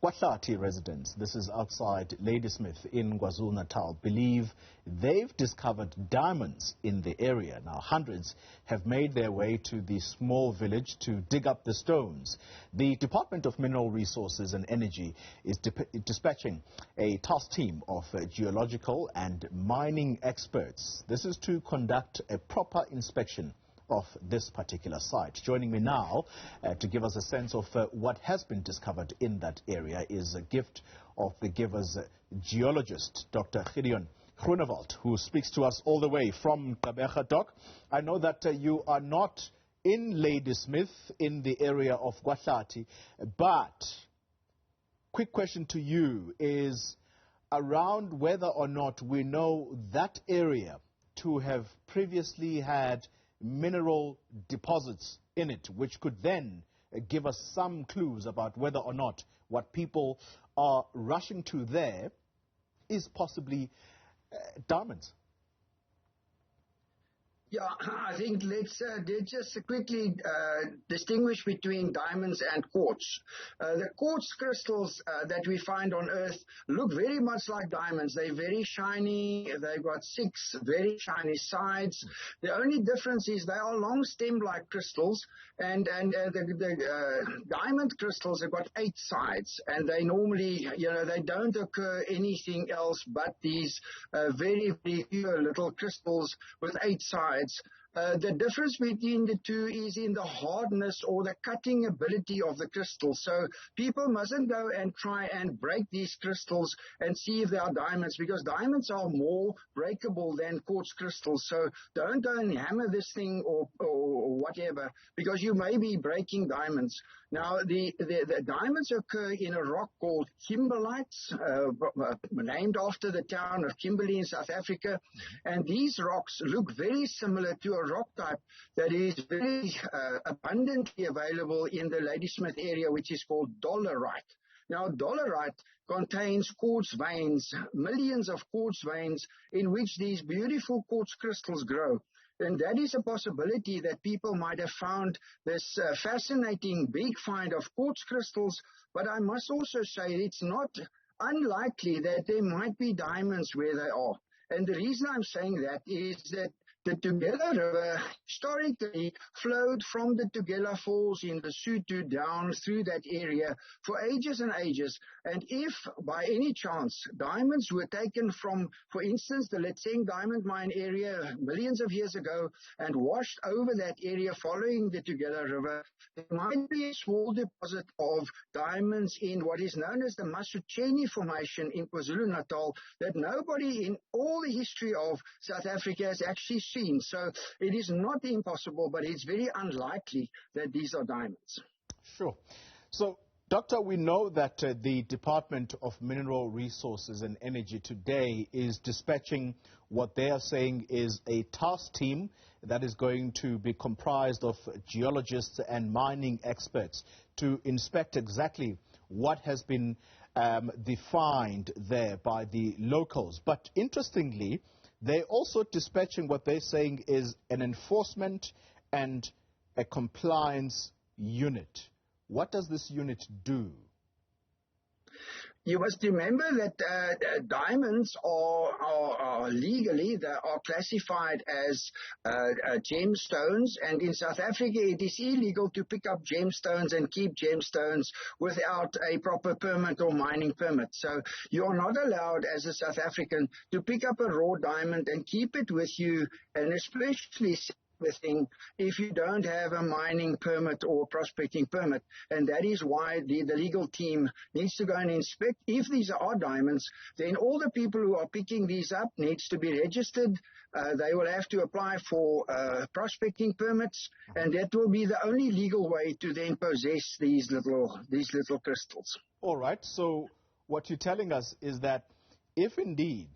KwaHlathi residents, this is outside Ladysmith in KwaZulu-Natal, believe they've discovered diamonds in the area. Now, hundreds have made their way to the small village to dig up the stones. The Department of Mineral Resources and Energy is dispatching a task team of geological and mining experts. This is to conduct a proper inspection of this particular site. Joining me now to give us a sense of what has been discovered in that area is a gift of the giver's geologist, Dr. Gideon Groenewald, who speaks to us all the way from Gqeberha. Doc, I know that you are not in Ladysmith in the area of KwaHlathi, but quick question to you is around whether or not we know that area to have previously had mineral deposits in it, which could then give us some clues about whether or not what people are rushing to there is possibly diamonds. Yeah, I think let's just quickly distinguish between diamonds and quartz. The quartz crystals that we find on Earth look very much like diamonds. They're very shiny. They've got 6 very shiny sides. The only difference is they are long stem-like crystals, and the diamond crystals have got 8 sides, and they normally, they don't occur anything else but these very, very pure little crystals with 8 sides. The difference between the two is in the hardness or the cutting ability of the crystals. So people mustn't go and try and break these crystals and see if they are diamonds, because diamonds are more breakable than quartz crystals. So don't go and hammer this thing or whatever, because you may be breaking diamonds. Now, the diamonds occur in a rock called kimberlites, named after the town of Kimberley in South Africa. And these rocks look very similar to a rock type that is very abundantly available in the Ladysmith area, which is called dolerite. Now, dolerite contains quartz veins, millions of quartz veins in which these beautiful quartz crystals grow. And that is a possibility that people might have found this fascinating big find of quartz crystals. But I must also say it's not unlikely that there might be diamonds where they are. And the reason I'm saying that is that the Tugela River historically flowed from the Tugela Falls in Lesotho down through that area for ages and ages. And if by any chance diamonds were taken from, for instance, the Letseng diamond mine area millions of years ago and washed over that area following the Tugela River, there might be a small deposit of diamonds in what is known as the Masucheni Formation in KwaZulu-Natal that nobody in all the history of South Africa has actually seen. So it is not impossible, but it's very unlikely that these are diamonds. Sure. So, Doctor, we know that the Department of Mineral Resources and Energy today is dispatching what they are saying is a task team that is going to be comprised of geologists and mining experts to inspect exactly what has been defined there by the locals. But interestingly, they're also dispatching what they're saying is an enforcement and a compliance unit. What does this unit do? You must remember that diamonds are legally, they are classified as gemstones, and in South Africa it is illegal to pick up gemstones and keep gemstones without a proper permit or mining permit. So you are not allowed as a South African to pick up a raw diamond and keep it with you, and especially thing if you don't have a mining permit or prospecting permit. And that is why the legal team needs to go and inspect. If these are diamonds, then all the people who are picking these up needs to be registered. They will have to apply for prospecting permits, and that will be the only legal way to then possess these little crystals. All right. So what you're telling us is that if indeed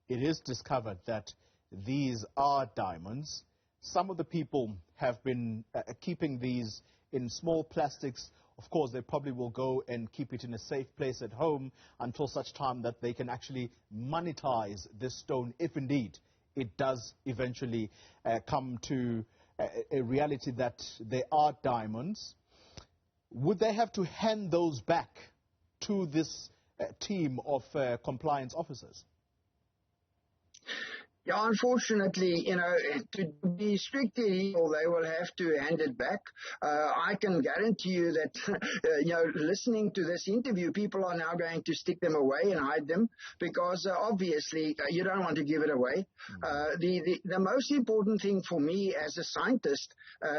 it is discovered that these are diamonds, some of the people have been keeping these in small plastics. Of course, they probably will go and keep it in a safe place at home until such time that they can actually monetize this stone, if indeed it does eventually come to a reality that they are diamonds. Would they have to hand those back to this team of compliance officers? Yeah, unfortunately, to be strictly legal, they will have to hand it back. I can guarantee you that, listening to this interview, people are now going to stick them away and hide them because obviously you don't want to give it away. The most important thing for me as a scientist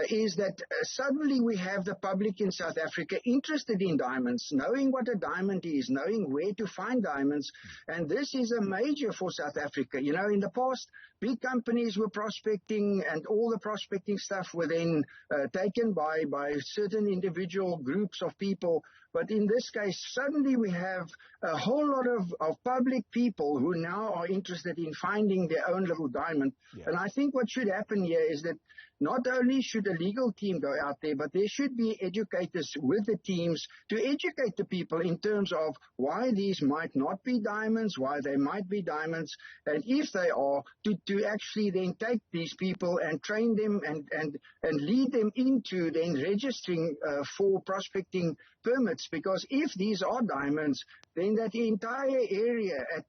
is that suddenly we have the public in South Africa interested in diamonds, knowing what a diamond is, knowing where to find diamonds, and this is a major for South Africa. In the past, big companies were prospecting and all the prospecting stuff were then taken by certain individual groups of people. But in this case, suddenly we have a whole lot of public people who now are interested in finding their own little diamond. Yeah. And I think what should happen here is that not only should a legal team go out there, but there should be educators with the teams to educate the people in terms of why these might not be diamonds, why they might be diamonds, and if they are, to actually then take these people and train them and lead them into then registering for prospecting permits. Because if these are diamonds, then that entire area at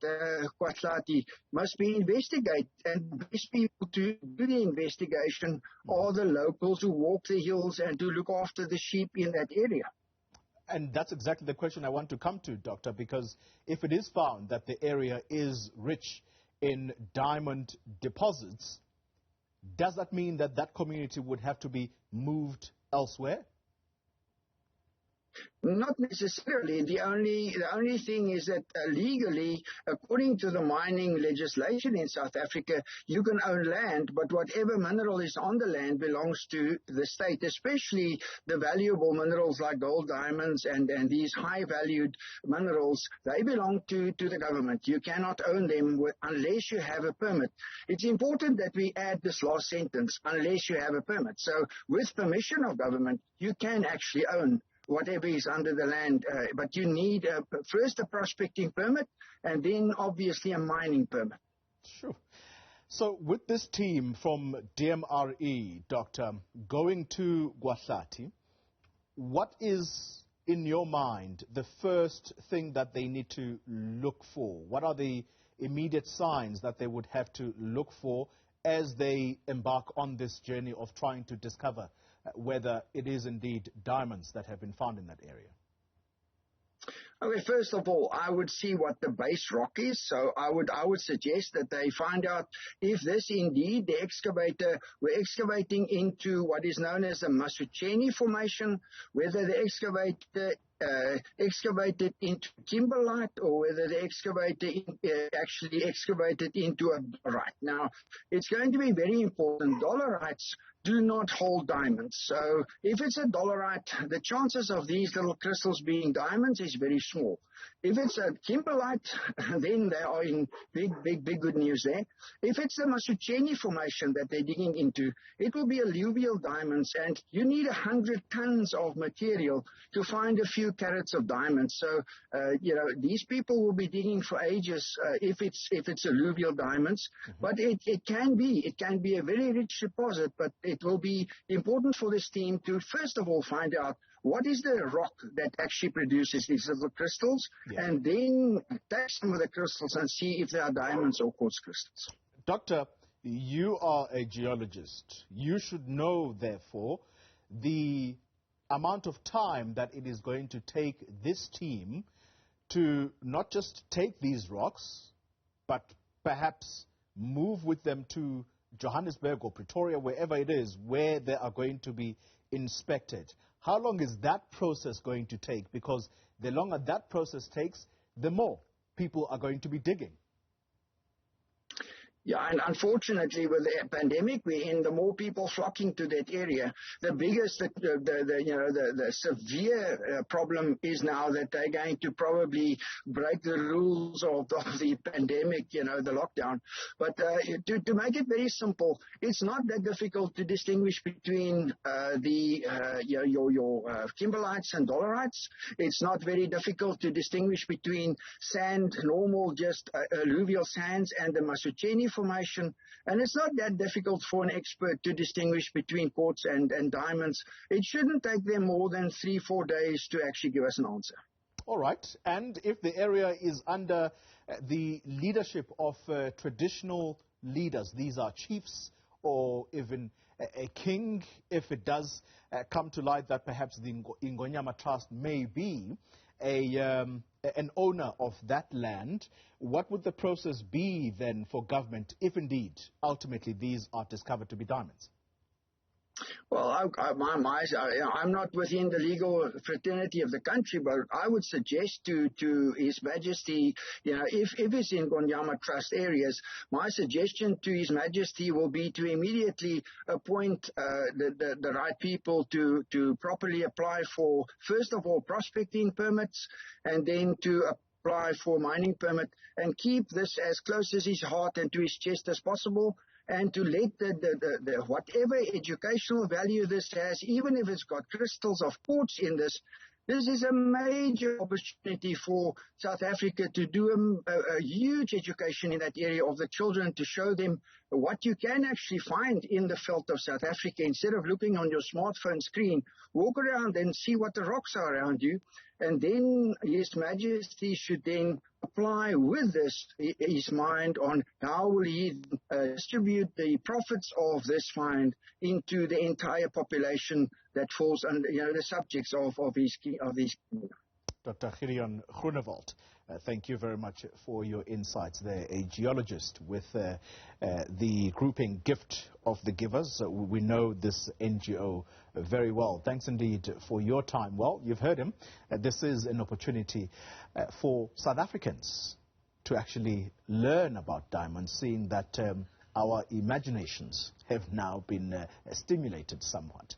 KwaHlathi must be investigated, and the best people to do the investigation are the locals who walk the hills and to look after the sheep in that area. And that's exactly the question I want to come to, Doctor, because if it is found that the area is rich in diamond deposits, does that mean that that community would have to be moved elsewhere? Not necessarily. The only thing is that legally, according to the mining legislation in South Africa, you can own land, but whatever mineral is on the land belongs to the state, especially the valuable minerals like gold, diamonds, and these high-valued minerals. They belong to the government. You cannot own them unless you have a permit. It's important that we add this last sentence, unless you have a permit. So with permission of government, you can actually own whatever is under the land, but you need first a prospecting permit and then obviously a mining permit. Sure. So with this team from DMRE, Doctor, going to KwaHlathi, what is, in your mind, the first thing that they need to look for? What are the immediate signs that they would have to look for as they embark on this journey of trying to discover whether it is indeed diamonds that have been found in that area? Okay, first of all, I would see what the base rock is. So I would suggest that they find out if this indeed the excavator were excavating into what is known as the Masucheni Formation, whether the excavator excavated into kimberlite or whether the excavator actually excavated into a dolerite. Now, it's going to be very important. Dolerites do not hold diamonds. So if it's a dolerite, the chances of these little crystals being diamonds is very small. If it's a kimberlite, then they are in big good news there. If it's the Masucheni Formation that they're digging into, it will be alluvial diamonds, and you need 100 tons of material to find a few carats of diamonds. So, these people will be digging for ages if it's alluvial diamonds. Mm-hmm. But it can be a very rich deposit, but it will be important for this team to first of all find out what is the rock that actually produces these little crystals, and then take some of the crystals and see if they are diamonds or quartz crystals. Doctor, you are a geologist. You should know, therefore, the amount of time that it is going to take this team to not just take these rocks, but perhaps move with them to Johannesburg or Pretoria, wherever it is, where they are going to be inspected. How long is that process going to take? Because the longer that process takes, the more people are going to be digging. Yeah, and unfortunately, with the pandemic we're in, the more people flocking to that area, the biggest, the severe problem is now that they're going to probably break the rules of the pandemic, the lockdown. But to make it very simple, it's not that difficult to distinguish between your kimberlites and dolerites. It's not very difficult to distinguish between sand, normal, just alluvial sands, and the Masucheni Formation, and it's not that difficult for an expert to distinguish between quartz and diamonds. It shouldn't take them more than 3-4 days to actually give us an answer. All right. And if the area is under the leadership of traditional leaders, these are chiefs or even a king, if it does come to light that perhaps the Ingonyama Trust may be an owner of that land, what would the process be then for government if indeed ultimately these are discovered to be diamonds? Well, I'm not within the legal fraternity of the country, but I would suggest to His Majesty, if it's in Ngonyama Trust areas, my suggestion to His Majesty will be to immediately appoint the right people to properly apply for, first of all, prospecting permits, and then to apply for mining permit, and keep this as close as his heart and to his chest as possible, and to let the whatever educational value this has, even if it's got crystals of quartz in this, this is a major opportunity for South Africa to do a huge education in that area of the children, to show them what you can actually find in the veld of South Africa. Instead of looking on your smartphone screen, walk around and see what the rocks are around you. And then His Majesty should then apply with this his mind on how will he distribute the profits of this find into the entire population that falls under the subjects of his kingdom. Dr. Gideon Groenewald, thank you very much for your insights there. A geologist with the grouping Gift of the Givers. We know this NGO very well. Thanks indeed for your time. Well, you've heard him. This is an opportunity for South Africans to actually learn about diamonds, seeing that our imaginations have now been stimulated somewhat.